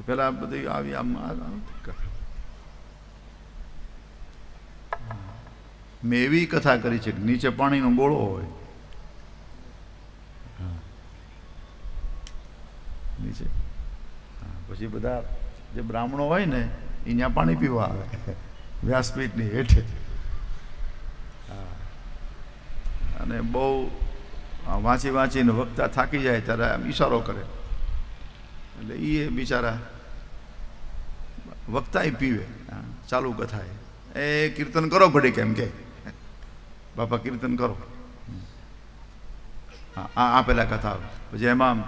પેલા બધી આવી આમ મેં એવી કથા કરી છે કે નીચે પાણીનો ગોળો હોય, નીચે પછી બધા જે બ્રાહ્મણો હોય ને એ ત્યાં પાણી પીવા આવે વ્યાસપીઠની હેઠે. અને બહુ વાંચી વાંચીને વક્તા થાકી જાય ત્યારે આમ ઈશારો કરે, એટલે એ બિચારા વક્તા પીવે. ચાલુ કથા એ કીર્તન કરો ઘડી કેમ કે બાપા કીર્તન કરો. આ પેલા કથા પછી એમાં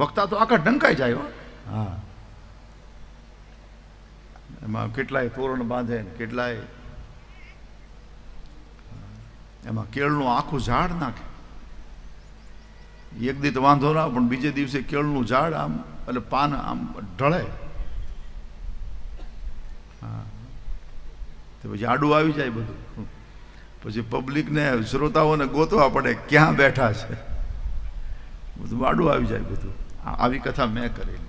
વક્તા તો આખા ઢંકાઈ જાય. હા, એમાં કેટલાય તોરણ બાંધે ને કેટલાય એમાં કેળનું આખું ઝાડ નાખે. એક દી તો વાંધો ના, પણ બીજે દિવસે કેળનું ઝાડ આમ એટલે પાન આમ ઢળે. હા, તો પછી આડું આવી જાય બધું. પછી પબ્લિકને શ્રોતાઓને ગોતવા પડે ક્યાં બેઠા છે, બધું આડું આવી જાય બધું. આવી કથા મેં કરેલી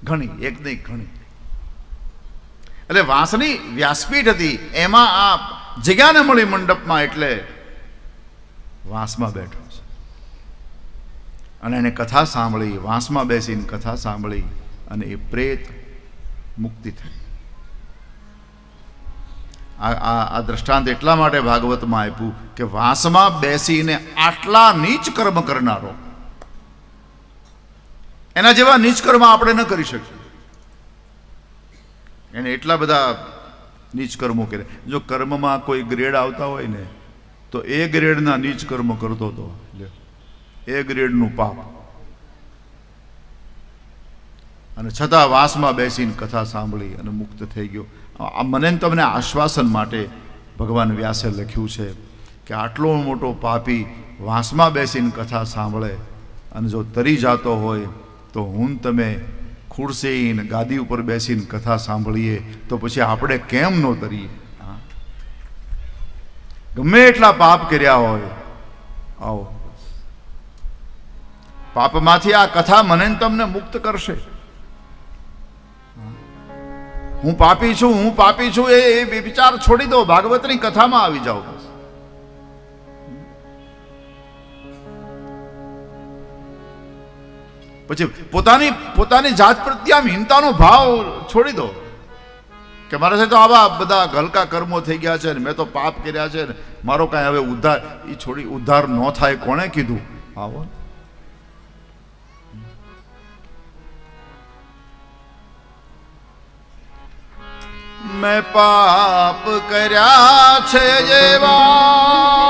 ઘણી, એક નહીં ઘણી. એટલે વાંસની વ્યાસપીઠ હતી, એમાં આ જગ્યાને મળી મંડપમાં, એટલે વાંસમાં બેઠો છે. અને એને કથા સાંભળી, વાંસમાં બેસીને કથા સાંભળી, અને એ પ્રેત મુક્તિ થઈ. આ દ્રષ્ટાંત એટલા માટે ભાગવતમાં આપ્યું કે વાંસમાં બેસીને આટલા નીચ કર્મ કરનારો, એના જેવા નીચ કર્મ આપણે ન કરી શકીએ. એને એટલા બધા નીચ કર્મો કરે. જો કર્મમાં કોઈ ગ્રેડ આવતા હોય ને તો એ ગ્રેડના નીચ કર્મ કરતો હતો, એ ગ્રેડનું પાપ. અને છતાં વાસમાં બેસીને કથા સાંભળી અને મુક્ત થઈ ગયો. આ મને તમને આશ્વાસન માટે ભગવાન વ્યાસે લખ્યું છે કે આટલો મોટો પાપી વાંસમાં બેસીને કથા સાંભળે અને જો તરી જતો હોય તો હું તમે ખુરશી ગાદી ઉપર બેસીને કથા સાંભળીએ તો પછી આપણે કેમ ન તરીએ? ગમે એટલા પાપ કર્યા હોય, આવો પાપમાંથી આ કથા મને તમને મુક્ત કરશે. હું પાપી છું, હું પાપી છું, એ વિચાર છોડી દો, ભાગવતની કથામાં આવી જાઓ. પછી પોતાની જાત પ્રત્યે આમ હિંતાનો ભાવ છોડી દો કે મારા સાથે તો આવા બધા હલકા કર્મો થઈ ગયા છે ને, મેં તો પાપ કર્યા છે ને, મારો કાંઈ હવે ઉદ્ધાર એ છોડી ઉદ્ધાર ન થાય કોણે કીધું? આવો મેં પાપ કર્યા છે જેવા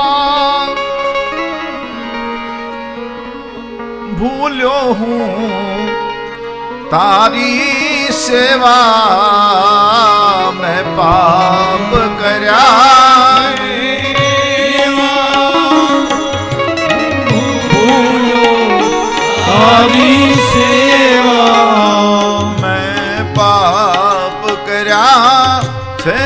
ભૂલ્યો હું તારી સેવા. મેં પાપ કર્યા ભૂલ્યો તારી સેવા. મેં પાપ કર્યા છે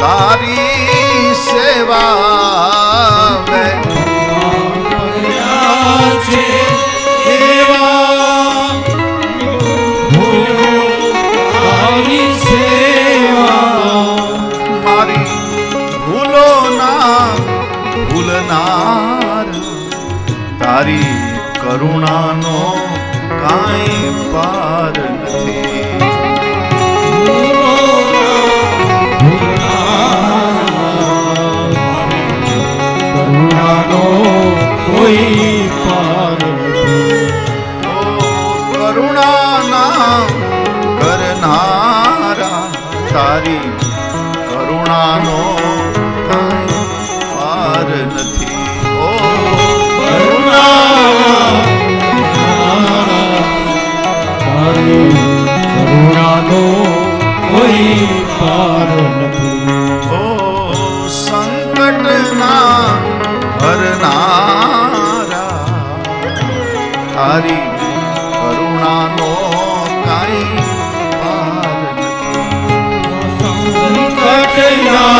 તારી સેવા. મેં છે તારી સેવા. મારી ભૂલો ના ભૂલનાર, તારી કરુણાનો કાંઈ પાર નથી. કોઈ પાર નથી. કરુણાના કરનારા, તારી કરુણાનો કાંઈ પાર નથી. ઓ તારી કરુણાનો કોઈ પાર નથી. ઓ સંકટના હરનારા, તારી કરુણાનો કાંઈ પાર નથી. સંકટના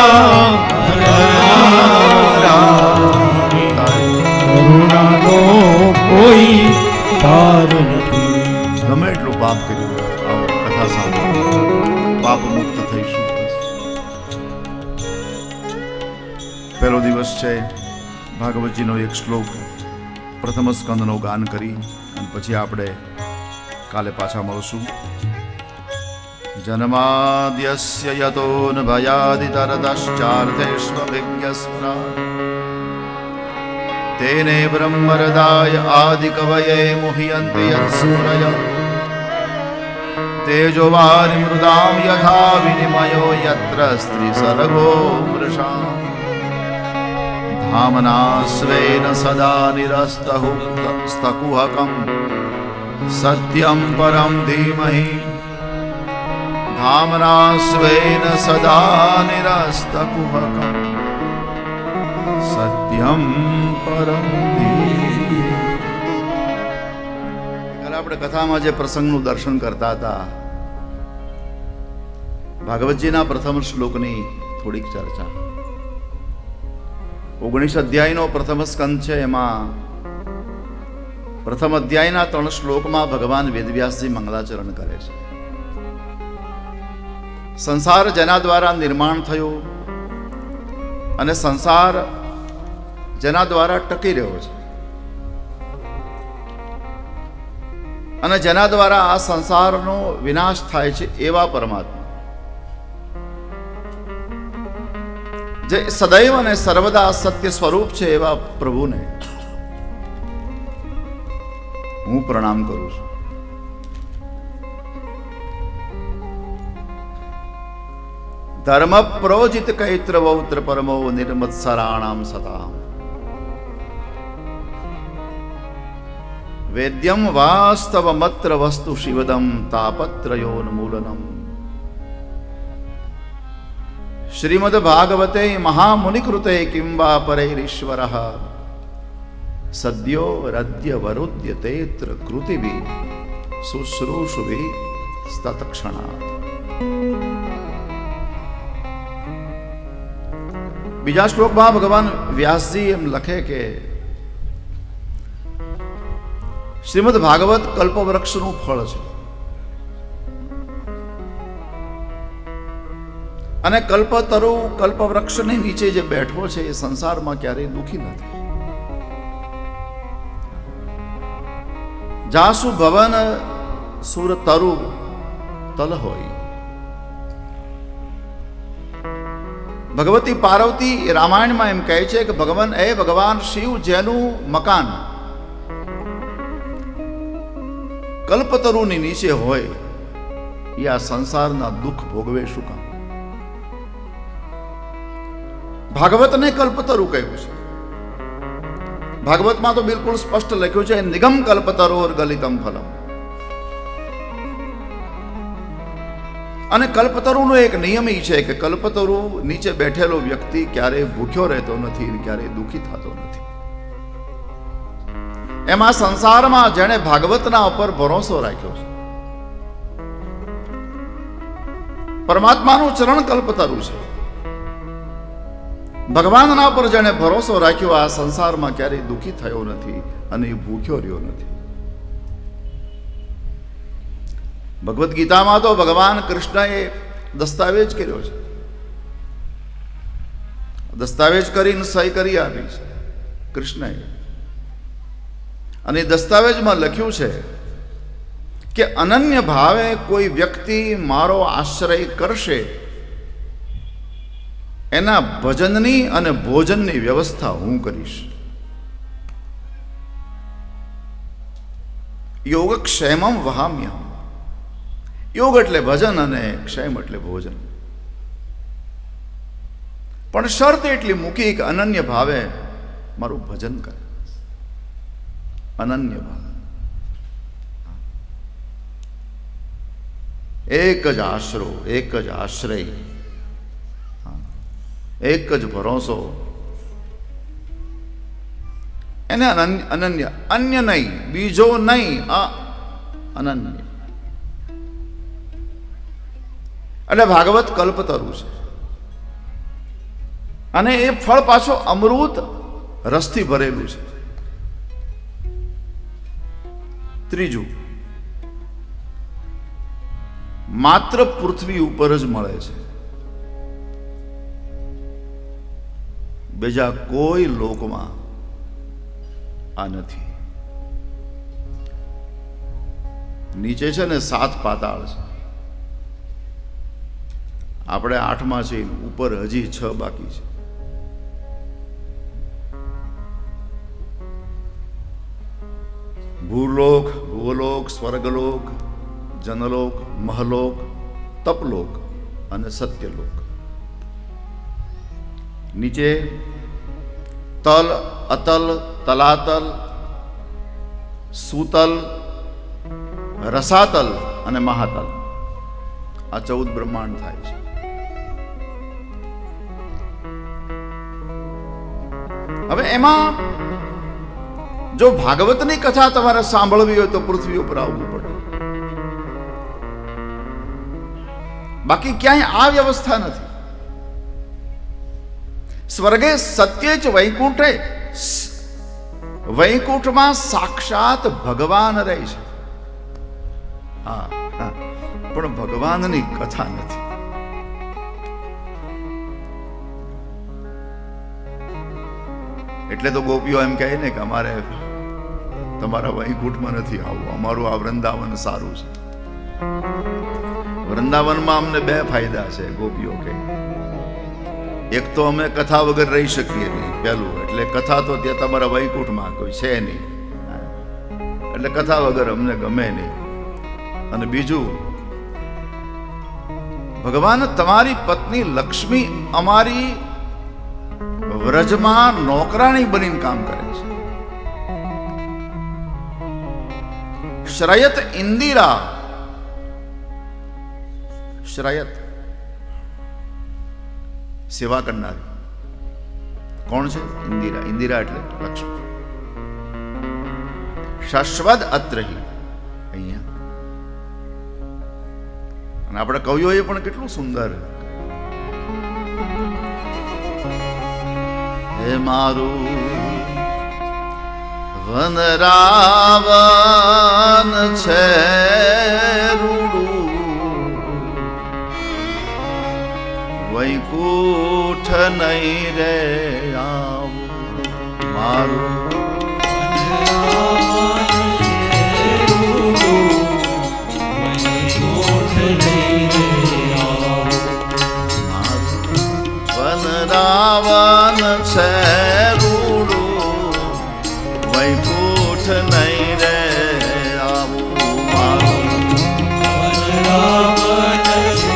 હરનારા, પહેલો દિવસ છે, ભાગવતજીનો એક શ્લોક પ્રથમ સ્કંદનો ગાન કરી અને પછી આપણે કાલે પાછા મળશું. જન્માદ્યસ્ય યતોન્ભયાદિતરતશ્ચાર્થેષ્વભિજ્ઞસ્મરાટ તેને બ્રહ્મહૃદાય આદિકવયે મુહ્યન્તિ યત્સૂરયઃ તેજોવારિમૃદાં યથા વિનિમયો યત્ર સ્ત્રીસર્ગો મૃષા ધામના સ્વેન સદા નિરસ્તકુહકં સત્યં પરમ ધીમહિ ધામના સ્વેન સદા નિરસ્તકુહકં સત્યં પરમ ધીમહિ. આપણે કથામાં જે પ્રસંગનું દર્શન કરતા હતા, ભાગવતજીના પ્રથમ શ્લોકની થોડીક ચર્ચા. 19 અધ્યાયનો પ્રથમ સ્કંદ છે. એમાં પ્રથમ અધ્યાયના 3 શ્લોકમાં ભગવાન વેદવ્યાસજી મંગલાચરણ કરે છે. સંસાર જેના દ્વારા નિર્માણ થયો અને સંસાર જેના દ્વારા ટકી રહ્યો છે અને જેના દ્વારા આ સંસારનો વિનાશ થાય છે, એવા પરમાત્મા જે સદૈવ અને સર્વદા સત્ય સ્વરૂપ છે, એવા પ્રભુને હું પ્રણામ કરું છું. ધર્મ પ્રોજિત કૈત્ર વૌત્ર પરમો નિર્મત્સરાણામ સતામ વેદ્યમ વાસ્તવ મત્ર વસ્તુ શિવદમ તાપત્રયોન્મૂલનમ. શ્રીમદ ભાગવતે મહામુનિકૃતે કિંવા પરૈરીશ્વરઃ સદ્યો રદ્ય વરુદ્ય તેત્ર કૃતિભિ શુશ્રૂષુભિ તત્ક્ષણાત. બીજા શ્લોકમાં ભગવાન વ્યાસજી એમ લખે કે શ્રીમદ ભાગવત કલ્પવૃક્ષનું ફળ છે અને કલ્પતરુ કલ્પવૃક્ષની નીચે જે બેઠો છે એ સંસારમાં ક્યારેય દુઃખી નથી. જાસુ ભવન સુર તરુ તલ હોય. ભગવતી પાર્વતી રામાયણમાં એમ કહે છે કે ભગવાન શિવ જેનું મકાન કલ્પતરુની નીચે હોય એ આ સંસારના દુઃખ ભોગવે શું કામ? ભાગવતને કલ્પતરુ કહ્યું છે. ભાગવતમાં તો બિલકુલ સ્પષ્ટ લખ્યું છે, નિગમ કલ્પતરોર ગલિતમ ફલમ. અને કલ્પતરુનો એક નિયમ એ છે કે કલ્પતરુ નીચે બેઠેલો વ્યક્તિ ક્યારેય ભૂખ્યો રહેતો નથી, ક્યારેય દુઃખી થતો નથી. એમાં સંસારમાં જેણે ભાગવતના ઉપર ભરોસો રાખ્યો છે, પરમાત્માનું ચરણ કલ્પતરુ છે. ભગવાનના પર જેણે ભરોસો રાખ્યો, આ સંસારમાં ક્યારેય દુઃખી થયો નથી અને એ ભૂખ્યો રહ્યો નથી. ભગવદ્ ગીતામાં તો ભગવાન કૃષ્ણએ દસ્તાવેજ કર્યો છે. દસ્તાવેજ કરીને સહી કરી આપી છે કૃષ્ણએ. અને દસ્તાવેજમાં લખ્યું છે કે અનન્ય ભાવે કોઈ વ્યક્તિ મારો આશ્રય કરશે, એના ભજનની અને ભોજનની વ્યવસ્થા હું કરીશ. યોગક્ષેમમ વહામ્યહમ. યોગ એટલે ભજન અને ક્ષેમ એટલે ભોજન. પણ શરત એટલી મૂકી કે અનન્ય ભાવે મારું ભજન કરે. અનન્ય ભાવ, એક જ આશરો, એક જ આશ્રય, એક જ ભરોસો, એને અનન્ય. અન્ય નહીં, બીજો નહીં, અનન્ય. એટલે ભાગવત કલ્પતરુ છે અને એ ફળ પાછો અમૃત રસથી ભરેલું છે. ત્રીજું, માત્ર પૃથ્વી ઉપર જ મળે છે. બીજા કોઈ લોકમાં આ નથી. નીચે છે ને 7 પાતાળ છે, આપણે 8માં છીએ, ઉપર હજી 6 બાકી છે. ભૂલોક, ભૂલોક, સ્વર્ગલોક, જનલોક, મહલોક, તપલોક અને સત્યલોક. નીચે તલ, અતલ, તલાતલ, સુતલ, રસાતલ અને મહાતલ, આ 14 બ્રહ્માંડ થાય છે. હવે એમાં જો ભાગવતની કથા તમારે સાંભળવી હોય તો પૃથ્વી ઉપર આવવું પડે, બાકી ક્યાંય આ વ્યવસ્થા નથી. સ્વર્ગે સત્ય જ વૈકુંઠે, વૈકુંઠમાં સાક્ષાત ભગવાન રહે છે. હા, પણ ભગવાનની કથા નથી. એટલે તો ગોપીઓ એમ કહે ને કે અમારે તમારા વૈકુંઠમાં નથી આવવું, અમારું આ વૃંદાવન સારું છે. વૃંદાવનમાં અમને 2 ફાયદા છે, ગોપીઓ કહે. એક તો અમે કથા વગર રહી શકીએ નહીં, પહેલું. એટલે કથા તો ત્યાં તમારા વૈકુંઠમાં કોઈ છે નહીં, એટલે કથા વગર અમને ગમે નહીં. અને બીજું, ભગવાન તમારી પત્ની લક્ષ્મી અમારી વ્રજમાં નોકરાણી બનીને કામ કરે છે. શ્રયત ઇન્દિરા, શ્રયત સેવા કરનારી કોણ છે? ઇન્દિરા. ઇન્દિરા એટલે લક્ષ્મી. શાશ્વત અત્રહી, અહીંયા. અને આપણે કવિઓએ પણ કેટલું સુંદર, હે મારું વનરાવન છે રૂડું, વૈકુંઠ નહીં રે આવું. મારું વનરાવન છે રૂડું, વૈકુંઠ નહીં રે આવું. મારું વનરાવન છે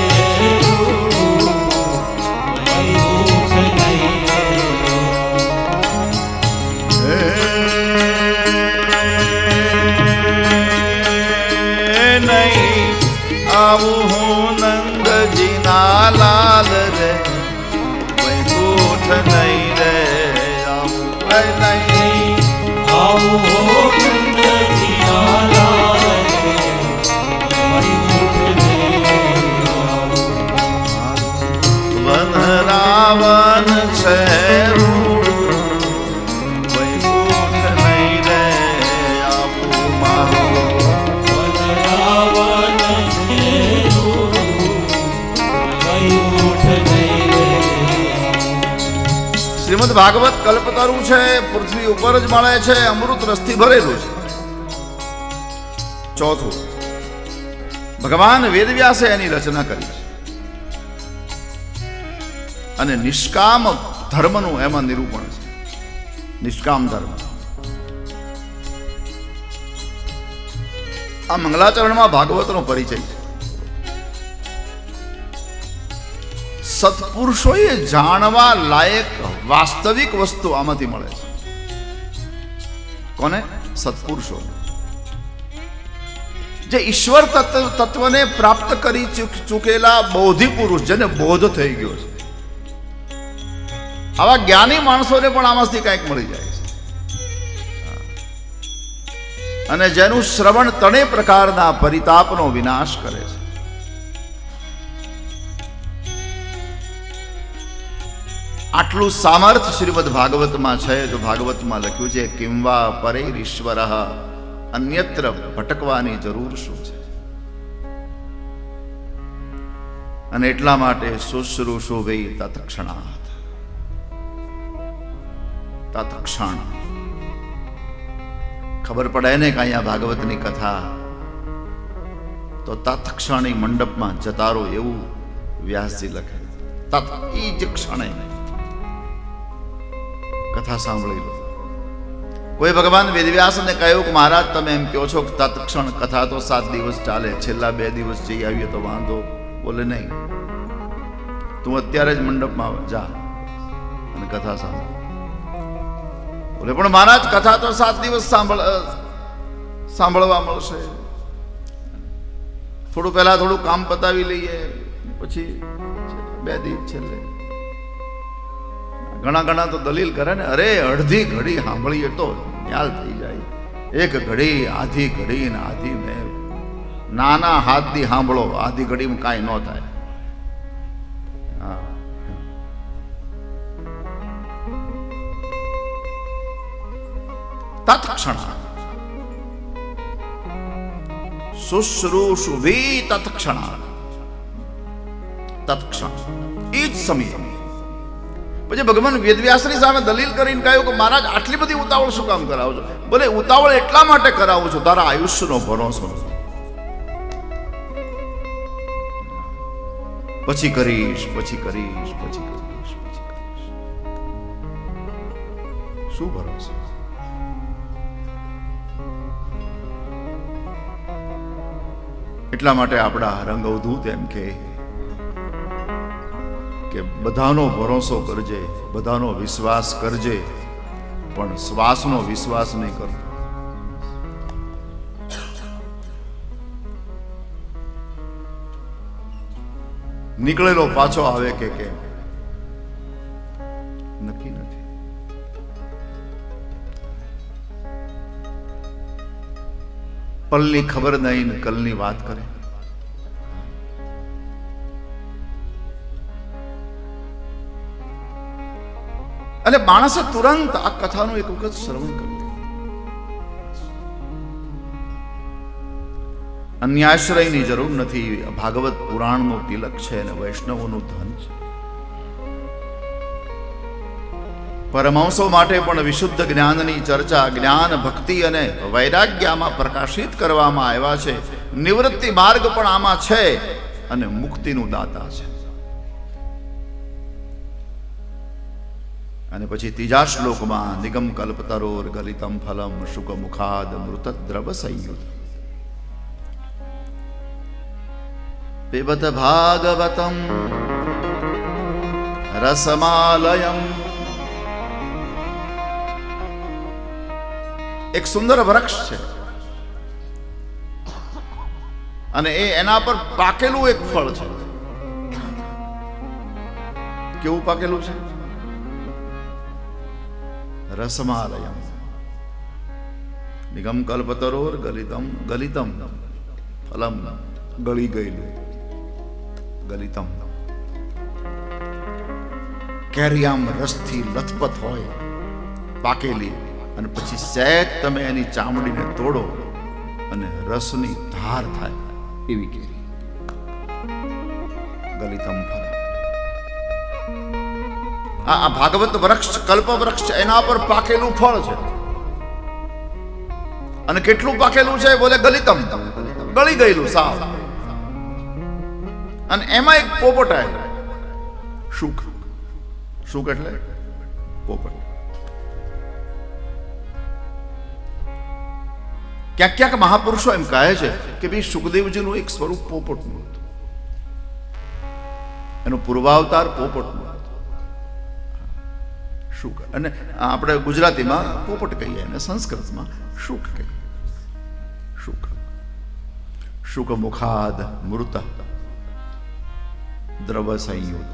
રૂડું, વૈકુંઠ નહીં રે નહીં આવું. હું નંદજીના લાલ રે, નહીં રે આવું. નહીં આવું વનરાવન છે રૂડું, વૈકુંઠ નહીં રે આવું. મારું વનરાવન છે રૂડું, વૈકુંઠ નહીં રે. શ્રીમદ ભાગવત કલ્પતરુ છે, પૃથ્વી ઉપર જ મળે છે, અમૃત રસથી ભરેલું છે. ચોથું, ભગવાન વેદવ્યાસે એની રચના કરી છે અને નિષ્કામ ધર્મનું એમાં નિરૂપણ છે. નિષ્કામ ધર્મ આ મંગલાચરણમાં ભાગવતનો પરિચય છે. સત્પુરુષોએ જાણવા લાયક વાસ્તવિક વસ્તુ આમાંથી મળે છે. કોને? સત્પુરુષો, જે ઈશ્વર તત્વને પ્રાપ્ત કરી ચૂકેલા બૌદ્ધિક પુરુષ, જેને બોધ થઈ ગયો છે. આવા જ્ઞાની માણસોને પણ આમાંથી કંઈક મળી જાય છે. અને જેનું શ્રવણ 3 પ્રકારના પરિતાપનો વિનાશ કરે છે. આટલું સામર્થ્ય શ્રીમદ ભાગવતમાં છે. તો ભાગવતમાં લખ્યું છે, કિંવા પરેરીશ્વર અન્યત્ર ભટકવાની જરૂર શું છે? અને એટલા માટે શુશ્રૂષો વૈ તત્ક્ષણાત. તત્ક્ષણ ખબર પડે ને કે અહીંયા ભાગવતની કથા તો તત્ક્ષણી મંડપમાં જતારો એવું વ્યાસજી લખે. તત ઈ જ ક્ષણે કથા સાંભળી લો. કોઈ ભગવાન વેદવ્યાસને કહ્યું કે મહારાજ તમે એમ કહો છો કે તત્ક્ષણ કથા તો 7 દિવસ ચાલે, છેલ્લા 2 દિવસ જઈ આવીએ તો વાંધો. બોલે નહીં, તું અત્યારે જ મંડપમાં જા અને કથા સાંભળ. બોલે પણ મહારાજ કથા તો 7 દિવસ સાંભળવા મળશે. થોડું પહેલા થોડું કામ પતાવી લઈએ, પછી 2 દિવસ છેલ્લે. ઘણા તો દલીલ કરે ને, અરે અડધી ઘડી સાંભળીએ તો ન્યાલ થઈ જાય. 1 ઘડી, આધી ઘડી ને આધી ને નાના હાથથી સાંભળો, આધી ઘડીમાં કાંઈ ન થાય. તત્ક્ષણ શુશ્રૂષુભી તત્ક્ષણ એ જ સમય. પછી ભગવાન વેદવ્યાસની સામે દલીલ કરીને કહ્યું કે મહારાજ આટલી બધી ઉતાવળ શું કામ કરાવો છો? બોલે ઉતાવળ એટલા માટે કરાવું છું, તારા આયુષ્યનો ભરોસો નથી. પછી કરીશ. શું ભરોસો? એટલા માટે આપણા રંગવધૂત એમ કે બધાનો ભરોસો કરજે, બધાનો વિશ્વાસ કરજે, પણ શ્વાસનો વિશ્વાસ નહીં કરતો. નીકળેલો પાછો આવે કે નક્કી નથી. પલની ખબર નહીં ને કલની વાત કરે. અને માણસે તુરંત આ કથાનું એક વખત શ્રવણ કરવું. અન્યાશ્રયની જરૂર નથી. ભાગવત પુરાણનું તિલક છે અને વૈષ્ણવોનું ધન છે. પરમહંસો માટે પણ વિશુદ્ધ જ્ઞાનની ચર્ચા જ્ઞાન, ભક્તિ અને વૈરાગ્યમાં પ્રકાશિત કરવામાં આવ્યા છે. નિવૃત્તિ માર્ગ પણ આમાં છે અને મુક્તિનું દાતા છે. અને પછી 3જા શ્લોકમાં નિગમ કલ્પતરોર ગલિતમ ફલમ શુક મુખાદ મૃતદ્રવ સંયુત પિબત ભાગવતમ રસમાલયમ. એક સુંદર વૃક્ષ છે અને એના પર પાકેલું એક ફળ છે. કેવું પાકેલું છે? રસમાલયમ. નિગમ કલ્પતરોર ગલિતમ ફલમ ગળી ગયેલું. ગલિતમ કેરી આમ રસથી લથપથ હોય, પાકેલી, અને પછી સહેજ તમે એની ચામડીને તોડો અને રસની ધાર થાય એવી કેરી. ગલિતમ ફલમ. આ ભાગવત વૃક્ષ, કલ્પ વૃક્ષ, એના પર પાકેલું ફળ છે. અને કેટલું પાકેલું છે? બોલે ગલિતમ, ગળી ગયેલું સાવ. અને એમાં એક પોપટ આવ્યો. શુક. શુક એટલે પોપટ. ક્યાંક મહાપુરુષો એમ કહે છે કે ભાઈ સુખદેવજીનું એક સ્વરૂપ પોપટનું હતું. એનો પૂર્વાવતાર પોપટનું. શુક. અને આપણે ગુજરાતીમાં પોપટ કહીએ અને સંસ્કૃતમાં શુક કહીએ. શુક. શુક મુખાદ મૃત દ્રવ સંયુત.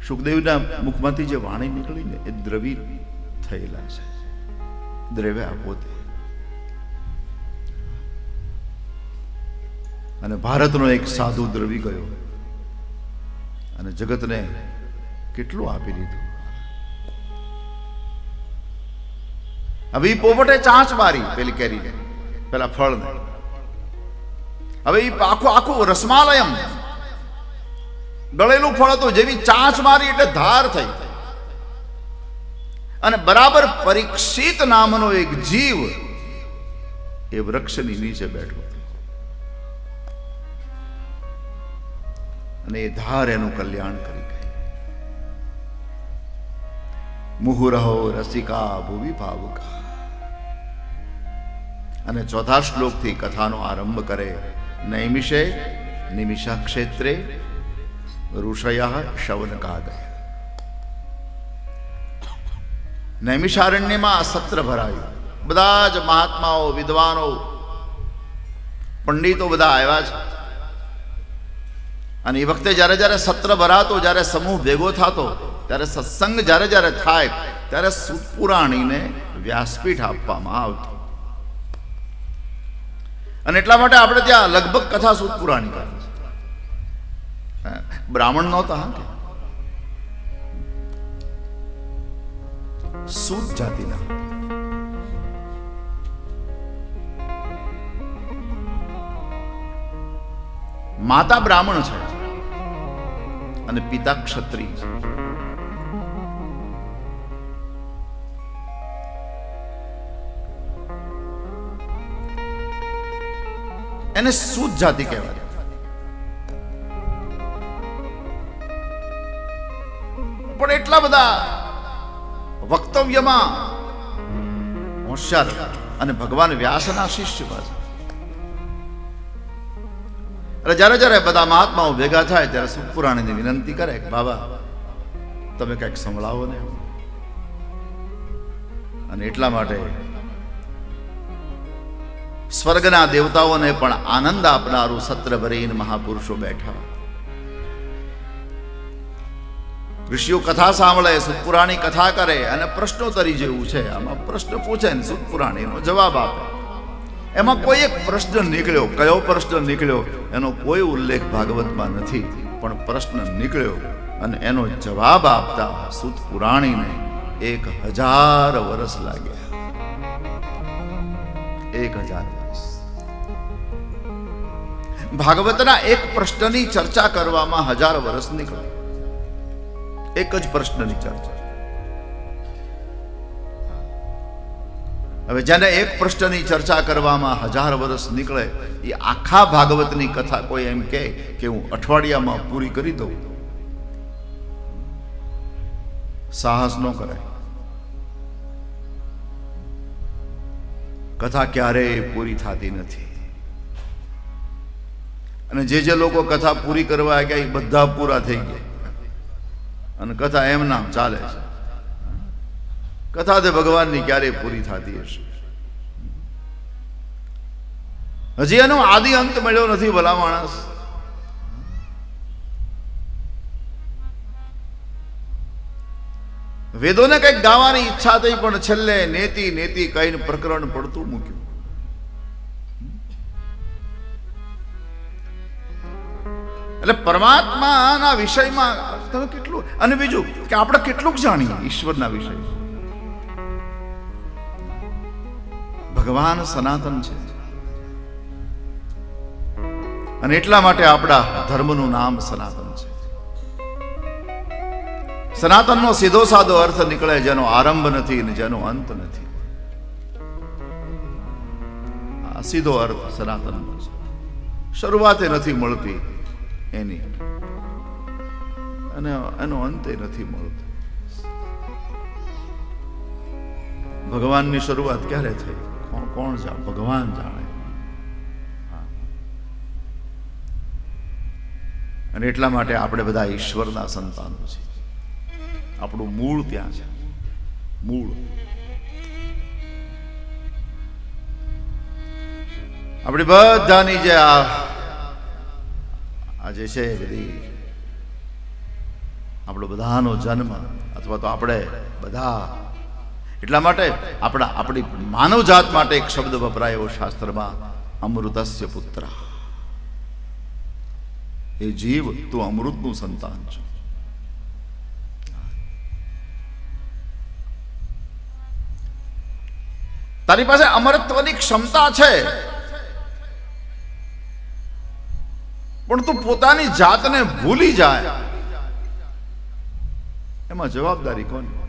સુખદેવના મુખમાંથી જે વાણી નીકળીને એ દ્રવી થયેલા છે. દ્રવ્યા પોતે. અને ભારતનો એક સાધુ દ્રવી ગયો અને જગતને કેટલું આપી દીધું. હવે એ પોપટે ચાંચ મારી પેલી કેરીને, પેલા ફળને. હવે એ આખું રસમાલયમ ગળેલું ફળ હતું, જેવી ચાંચ મારી એટલે ધાર થઈ. અને બરાબર પરીક્ષિત નામનો એક જીવ એ વૃક્ષની નીચે બેઠો અને એ ધાર એનું કલ્યાણ કરી ગઈ. મુહુરહો રસિકા ભુવિ ભાવુકા. અને ચોથા શ્લોકથી કથાનો આરંભ કરે. નૈમિષે નિમિષા ક્ષેત્રે ઋષય શવનકાદય. નૈમિષારણ્યમાં આ સત્ર ભરાયું. બધા જ મહાત્માઓ, વિદ્વાનો, પંડિતો બધા આવ્યા છે. અને એ વખતે જ્યારે જ્યારે સત્ર ભરાતો, જ્યારે સમૂહ ભેગો થતો, ત્યારે સત્સંગ જ્યારે જ્યારે થાય ત્યારે સૂત પુરાણીને વ્યાસપીઠ આપવામાં આવતું. અને એટલા માટે આપણે ત્યાં લગભગ કથા સૂત પુરાણી કરે છે. બ્રાહ્મણ નહોતા, હા, કે સૂત જાતિના. માતા બ્રાહ્મણ છે અને પિતા ક્ષત્રિય છે. એને સૂત જાતિ કહેવાય. પણ એટલા બધા વક્તવ્યમાં હોશિયાર અને ભગવાન વ્યાસના શિષ્ય છે. એટલે જ્યારે જ્યારે બધા મહાત્માઓ ભેગા થાય ત્યારે સૂત પુરાણીની વિનંતી કરે કે બાબા તમે કંઈક સંભળાવો ને. અને એટલા માટે સ્વર્ગના દેવતાઓને પણ આનંદ આપનારું સત્ર ભરીને મહાપુરુષો બેઠા. ઋષિઓ કથા સાંભળે, સુતપુરાણી કથા કરે અને પ્રશ્નોત્તરી જેવું છે. આમાં પ્રશ્ન પૂછે ને સુતપુરાણીનો જવાબ આપે. એમાં કોઈ એક પ્રશ્ન નીકળ્યો. કયો પ્રશ્ન નીકળ્યો એનો કોઈ ઉલ્લેખ ભાગવતમાં નથી, પણ પ્રશ્ન નીકળ્યો અને એનો જવાબ આપતા સુતપુરાણીને 1000 વર્ષ લાગ્યા. 1000 વર્ષ. ભાગવતના એક પ્રશ્નની ચર્ચા કરવામાં 1000 વર્ષ નીકળે. એક જ પ્રશ્નની ચર્ચા. હવે જેને એક પ્રશ્નની ચર્ચા કરવામાં 1000 વર્ષ નીકળે, એ આખા ભાગવતની કથા કોઈ એમ કે હું અઠવાડિયામાં પૂરી કરી દઉં, સાહસ ન કરે. કથા ક્યારેય પૂરી થતી નથી. અને જે લોકો કથા પૂરી કરવા ગયા એ બધા પૂરા થઈ ગયા અને કથા એમ નામ ચાલે છે. કથા તે ભગવાનની ક્યારેય પૂરી થતી હશે? હજી એનો આદિ અંત મળ્યો નથી. ભલા માણસ, વેદોને કંઈક ગાવાની ઈચ્છા થઈ, પણ છેલ્લે નેતિ નેતિ કહીને પ્રકરણ પડતું મૂક્યું. એટલે પરમાત્માના વિષયમાં તમે કેટલું, અને બીજું કે આપણે કેટલું જાણીએ ઈશ્વરના વિષય. ભગવાન સનાતન છે અને એટલા માટે આપણા ધર્મનું નામ સનાતન છે. સનાતનનો સીધો સાદો અર્થ નીકળે જેનો આરંભ નથી ને જેનો અંત નથી. આ સીધો અર્થ સનાતનનો છે. શરૂઆતે નથી મળતી એની, અને એનો અંતે નથી મળતો. ભગવાનની શરૂઆત ક્યારે થઈ કોણ જાણે? ભગવાન જાણે. અને એટલા માટે આપણે બધા ઈશ્વરના સંતાનો છીએ. આપણું મૂળ ત્યાં છે. મૂળ આપણી બધાની જે આ જે છે બધી આપણો બધાનો જન્મ, અથવા તો આપણે બધા, એટલા માટે આપણી માનવ જાત માટે એક શબ્દ વપરાયો શાસ્ત્રમાં, અમૃતસ્ય પુત્ર. એ જીવ, તું અમૃતનું સંતાન છે. તારી પાસે અમરત્વની ક્ષમતા છે, પણ તું પોતાની જાતને ભૂલી જાય એમાં જવાબદારી કોની?